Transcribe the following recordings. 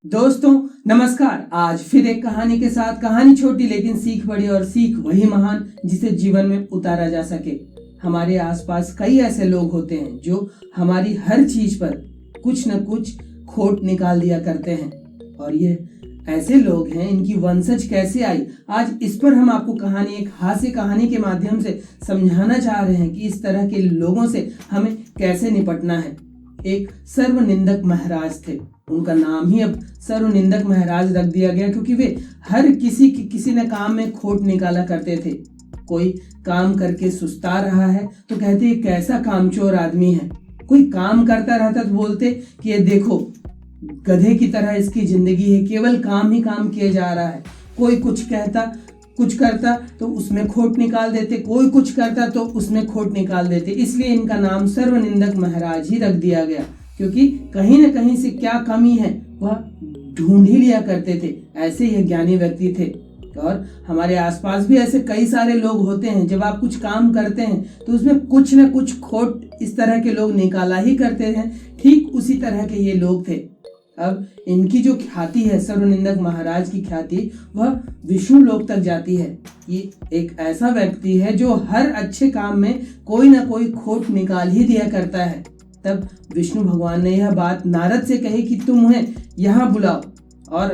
दोस्तों नमस्कार। आज फिर एक कहानी के साथ, कहानी छोटी लेकिन सीख बड़ी, और सीख वही महान जिसे जीवन में उतारा जा सके। हमारे आसपास कई ऐसे लोग होते हैं जो हमारी हर चीज पर कुछ न कुछ खोट निकाल दिया करते हैं, और ये ऐसे लोग हैं, इनकी वंशज कैसे आई, आज इस पर हम आपको कहानी, एक हास्य कहानी के माध्यम से समझाना चाह रहे हैं कि इस तरह के लोगों से हमें कैसे निपटना है। एक सर्वनिंदक महाराज थे, उनका नाम ही अब सर्वनिंदक महाराज रख दिया गया, क्योंकि वे हर किसी न काम में खोट निकाला करते थे। कोई काम करके सुस्ता रहा है तो कहते ये कैसा कामचोर आदमी है। कोई काम करता रहता तो बोलते कि ये देखो गधे की तरह इसकी जिंदगी है, केवल काम ही काम किए जा रहा है। कोई कुछ करता तो उसमें खोट निकाल देते, कोई कुछ करता तो उसमें खोट निकाल देते। इसलिए इनका नाम सर्वनिंदक महाराज ही रख दिया गया, क्योंकि कहीं न कहीं से क्या कमी है वह ढूंढ ही लिया करते थे। ऐसे ये ज्ञानी व्यक्ति थे। और हमारे आसपास भी ऐसे कई सारे लोग होते हैं, जब आप कुछ काम करते हैं तो उसमें कुछ न कुछ खोट इस तरह के लोग निकाला ही करते हैं। ठीक उसी तरह के ये लोग थे। अब इनकी जो ख्याति है, सर्वनिंदक महाराज की ख्याति, वह विष्णु लोक तक जाती है। ये एक ऐसा व्यक्ति है जो हर अच्छे काम में कोई ना कोई खोट निकाल ही दिया करता है। तब विष्णु भगवान ने यह बात नारद से कही कि तुम उन्हें यहाँ बुलाओ और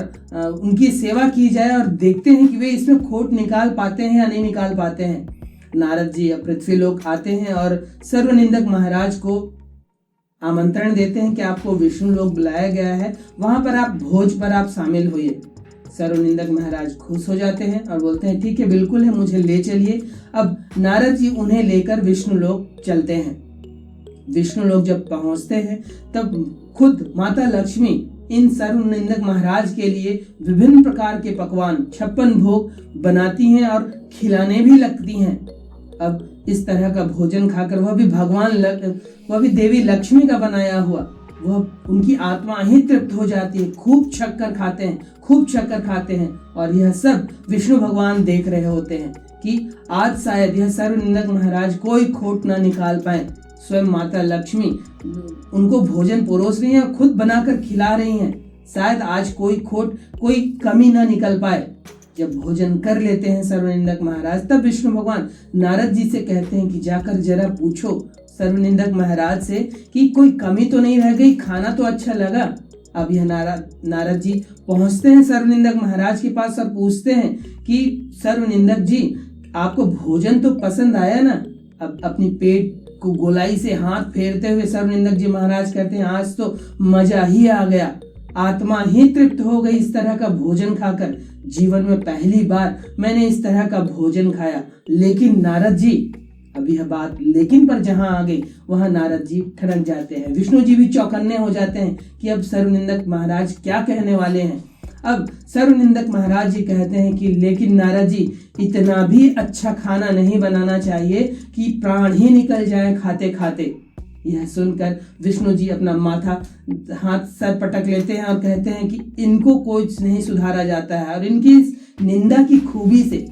उनकी सेवा की जाए, और देखते हैं कि वे इसमें खोट निकाल पाते हैं या नहीं निकाल पाते हैं। नारद जी पृथ्वी लोक आते हैं और सर्वनिंदक महाराज को आमंत्रण देते हैं कि आपको विष्णु लोक बुलाया गया है, वहां पर आप भोज पर आप शामिल होइए। सर्वनिंदक महाराज खुश हो जाते हैं और बोलते हैं ठीक है, बिल्कुल है, मुझे ले चलिए। अब नारद जी उन्हें लेकर विष्णु लोक चलते हैं। विष्णु लोक जब पहुंचते हैं तब खुद माता लक्ष्मी इन सर्वनिंदक महाराज के लिए विभिन्न प्रकार के पकवान 56 भोग बनाती हैं और खिलाने भी लगती हैं। अब इस तरह का भोजन खाकर वह भी देवी लक्ष्मी का बनाया हुआ, वह उनकी आत्मा ही तृप्त हो जाती है। खूब शक्कर खाते हैं और यह सब विष्णु भगवान देख रहे होते हैं कि आज शायद यह सर्वनिंदक महाराज कोई खोट ना निकाल पाए। स्वयं माता लक्ष्मी उनको भोजन परोस रही हैं और खुद बनाकर खिला रही हैं। शायद आज कोई कमी ना निकल पाए। जब भोजन कर लेते हैं सर्वनिंदक महाराज, तब विष्णु भगवान नारद जी से कहते हैं कि जाकर जरा पूछो सर्वनिंदक महाराज से कि कोई कमी तो नहीं रह गई, खाना तो अच्छा लगा। अब यह नारद जी पहुंचते हैं सर्वनिंदक महाराज के पास और पूछते हैं कि सर्वनिंदक जी, आपको भोजन तो पसंद आया ना? अब अपनी पेट को गोलाई से हाथ फेरते हुए सर्वनिंदक जी महाराज कहते हैं आज तो मजा ही आ गया, आत्मा ही तृप्त हो गई इस तरह का भोजन खाकर। जीवन में पहली बार मैंने इस तरह का भोजन खाया। लेकिन नारद जी, अब यह बात लेकिन पर जहां आ गई वहां नारद जी ठनक जाते हैं। विष्णु जी भी चौकन्ने हो जाते हैं कि अब सर्वनिंदक महाराज क्या कहने वाले हैं। अब सर्वनिंदक महाराज जी कहते हैं कि लेकिन नारद जी, इतना भी अच्छा खाना नहीं बनाना चाहिए कि प्राण ही निकल जाए खाते खाते। यह सुनकर विष्णु जी अपना माथा हाथ सर पटक लेते हैं और कहते हैं कि इनको कुछ नहीं सुधारा जाता है। और इनकी इस निंदा की खूबी से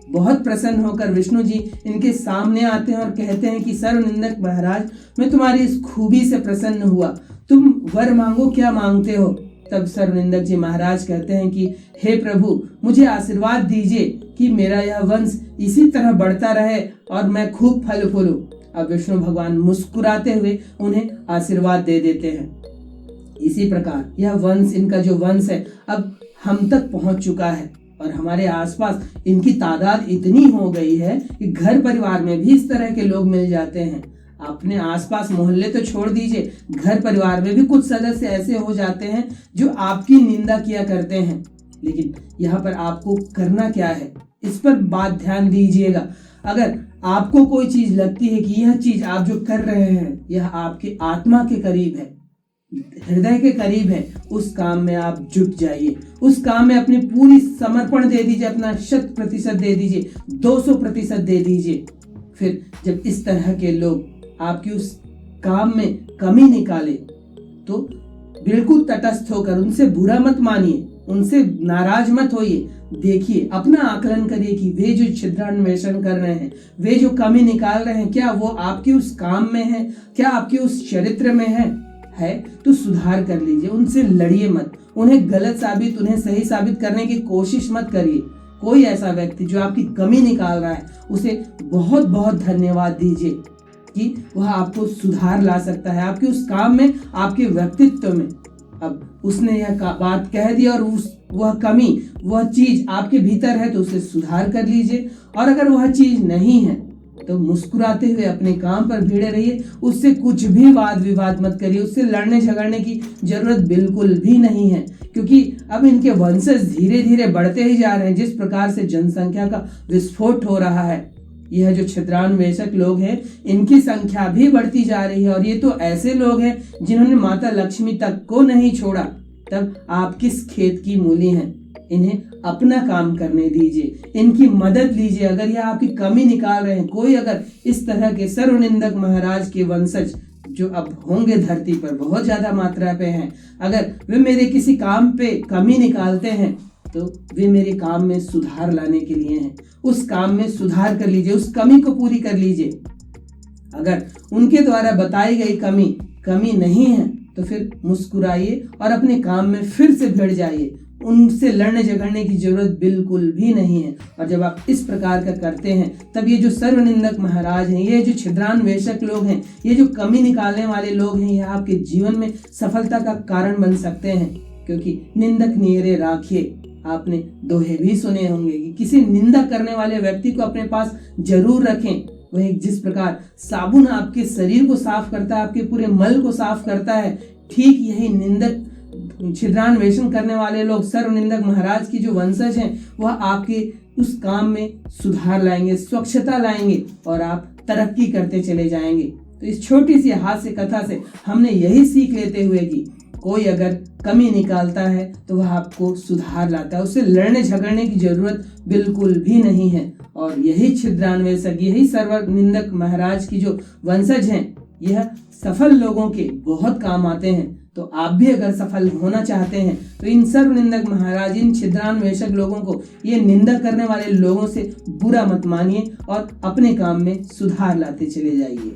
बहुत प्रसन्न होकर विष्णु जी इनके सामने आते हैं और कहते हैं कि सर्वनिंदक महाराज, मैं तुम्हारी इस खूबी से प्रसन्न हुआ, तुम वर मांगो, क्या मांगते हो? तब सर्वनिंदक जी महाराज कहते हैं कि हे प्रभु, मुझे आशीर्वाद दीजिए कि मेरा यह वंश इसी तरह बढ़ता रहे और मैं खूब फल फूलूं। अब विष्णु भगवान मुस्कुराते हुए उन्हें आशीर्वाद दे देते हैं। इसी प्रकार यह वंश, इनका जो वंश है, अब हम तक पहुंच चुका है और हमारे आसपास इनकी तादाद इतनी हो गई है कि घर परिवार में भी इस तरह के लोग मिल जाते हैं। अपने आसपास मोहल्ले तो छोड़ दीजिए, घर परिवार में भी कुछ सदस्य ऐसे हो जाते हैं जो आपकी निंदा किया करते हैं। लेकिन यहाँ पर आपको करना क्या है, इस पर बात ध्यान दीजिएगा। अगर आपको कोई चीज लगती है कि यह चीज आप जो कर रहे हैं यह आपके आत्मा के करीब है, हृदय के करीब है, उस काम में आप जुट जाइए, उस काम में अपनी पूरी समर्पण दे दीजिए, अपना 100% दे दीजिए, 200% दे दीजिए। फिर जब इस तरह के लोग आपकी उस काम में कमी निकाले तो बिल्कुल तटस्थ होकर उनसे बुरा मत मानिए, उनसे नाराज मत होइए, देखिए, अपना आकलन करिए कि वे जो छिद्रान्वेषण कर रहे हैं, वे जो कमी निकाल रहे हैं, क्या वो आपके उस काम में है, क्या आपके उस चरित्र में है तो सुधार कर लीजिए। उनसे लड़िए मत, उन्हें गलत साबित, उन्हें सही साबित करने की कोशिश मत करिए। कोई ऐसा व्यक्ति जो आपकी कमी निकाल रहा है, उसे बहुत बहुत धन्यवाद दीजिए कि वह आपको सुधार ला सकता है आपके उस काम में, आपके व्यक्तित्व में। अब उसने यह बात कह दी और वह कमी, वह चीज आपके भीतर है तो उसे सुधार कर लीजिए। और अगर वह चीज नहीं है तो मुस्कुराते हुए अपने काम पर भिड़े रहिए। उससे कुछ भी वाद विवाद मत करिए, उससे लड़ने झगड़ने की जरूरत बिल्कुल भी नहीं है, क्योंकि अब इनके वंशज धीरे धीरे बढ़ते ही जा रहे हैं। जिस प्रकार से जनसंख्या का विस्फोट हो रहा है, यह जो छिद्रान्वेषक लोग हैं, इनकी संख्या भी बढ़ती जा रही है। और ये तो ऐसे लोग हैं जिन्होंने माता लक्ष्मी तक को नहीं छोड़ा। तब आप किस खेत की मूली हैं? इन्हें अपना काम करने दीजिए, इनकी मदद लीजिए। अगर यह आपकी कमी निकाल रहे हैं, कोई अगर इस तरह के सर्वनिंदक महाराज के वंशज जो अब होंगे धरती पर, बहुत ज्यादा मात्रा पे हैं, अगर वे मेरे किसी काम पे कमी निकालते हैं तो वे मेरे काम में सुधार लाने के लिए हैं। उस काम में सुधार कर लीजिए, उस कमी को पूरी कर लीजिए। अगर उनके द्वारा बताई गई कमी नहीं है तो फिर मुस्कुराइए और अपने काम में फिर से भिड़ जाइए। उनसे लड़ने झगड़ने की जरूरत बिल्कुल भी नहीं है। और जब आप इस प्रकार का करते हैं, तब ये जो सर्वनिंदक महाराज हैं, ये जो छिद्रान्वेषक लोग हैं, ये जो कमी निकालने वाले लोग हैं, यह आपके जीवन में सफलता का कारण बन सकते हैं। क्योंकि निंदक नियरे राखिए, आपने दोहे भी सुने होंगे कि किसी निंदा करने वाले व्यक्ति को अपने पास जरूर रखें। वह जिस प्रकार साबुन आपके शरीर को साफ करता है, आपके पूरे मल को साफ करता है, ठीक यही निंदक छिद्रान्वेषण करने वाले लोग, सर्वनिंदक महाराज की जो वंशज हैं, वह आपके उस काम में सुधार लाएंगे, स्वच्छता लाएंगे और आप तरक्की करते चले जाएंगे। तो इस छोटी सी हास्य कथा से हमने यही सीख लेते हुए कि कोई अगर कमी निकालता है तो वह आपको सुधार लाता है, उससे लड़ने झगड़ने की जरूरत बिल्कुल भी नहीं है। और यही छिद्रान्वेषक, यही सर्वनिंदक महाराज की जो वंशज हैं, यह सफल लोगों के बहुत काम आते हैं। तो आप भी अगर सफल होना चाहते हैं तो इन सर्वनिंदक महाराज, इन छिद्रान्वेषक लोगों को, ये निंदा करने वाले लोगों से बुरा मत मानिए और अपने काम में सुधार लाते चले जाइए।